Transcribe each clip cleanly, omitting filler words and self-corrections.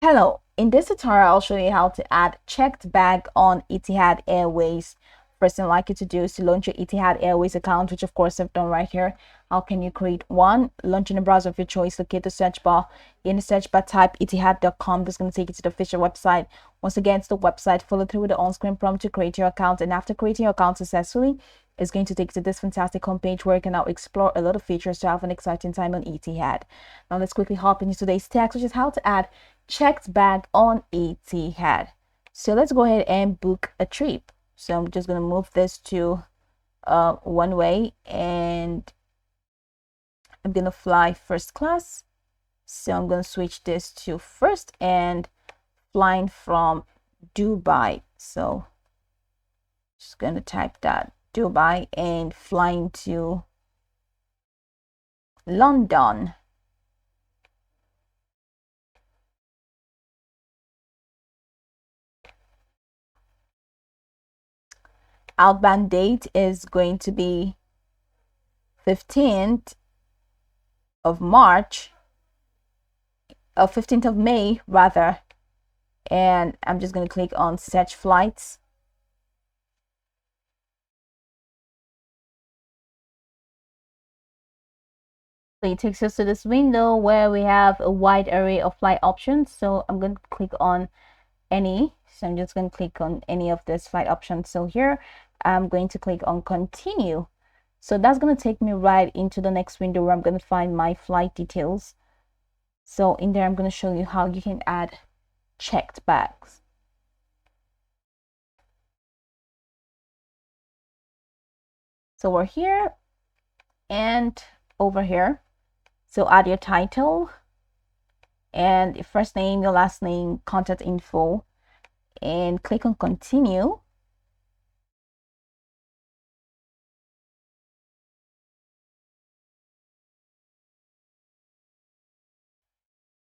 Hello, in this tutorial I'll show you how to add checked bag on Etihad Airways. First thing I'd like you to do is to launch your Etihad Airways account, which of course I've done right here. How can you create one? Launch in a browser of your choice, locate the search bar. In the search bar type etihad.com. This is going to take you to the official website. Once again, it's the website. Follow through with the on-screen prompt to create your account, and after creating your account successfully, it's going to take you to this fantastic homepage where you can now explore a lot of features to have an exciting time on Etihad. Now let's quickly hop into today's text, which is how to add checked bag on Etihad. So let's go ahead and book a trip. So I'm just going to move this to one way, and I'm going to fly first class. So I'm going to switch this to first and flying from Dubai. So just going to type that Dubai and flying to London. Outbound date is going to be 15th of March, 15th of May rather, and I'm just going to click on search flights. So it takes us to this window where we have a wide array of flight options. So I'm going to click on any. So I'm just going to click on any of this flight options. So here I'm going to click on continue. So that's going to take me right into the next window where I'm going to find my flight details. So in there, I'm going to show you how you can add checked bags. So we're here and over here. So add your title and your first name, your last name, contact info, and click on continue.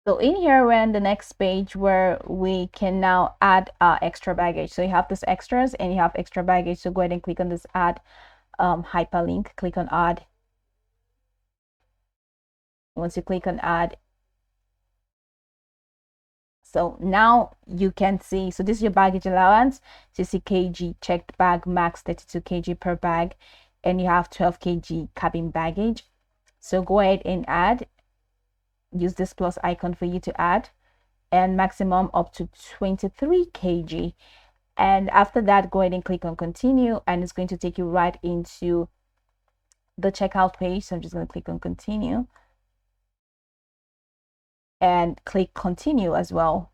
So in here, we're on the next page where we can now add extra baggage. So you have this extras and you have extra baggage. So go ahead and click on this add hyperlink, click on add. Once you click on add, so now you can see, so this is your baggage allowance, 60 kg checked bag, max 32 kg per bag, and you have 12 kg cabin baggage. So go ahead and add, use this plus icon for you to add, and maximum up to 23 kg. And after that, go ahead and click on continue, and it's going to take you right into the checkout page. So I'm just going to click on continue and click continue as well.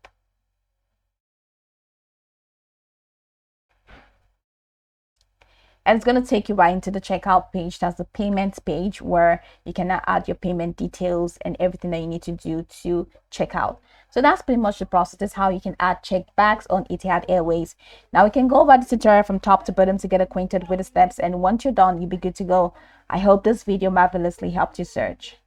And it's going to take you right into the checkout page. That's the payments page where you can now add your payment details and everything that you need to do to check out. So that's pretty much the process. That's how you can add checked bags on Etihad Airways. Now we can go over the tutorial from top to bottom to get acquainted with the steps. And once you're done, you'll be good to go. I hope this video marvelously helped you search.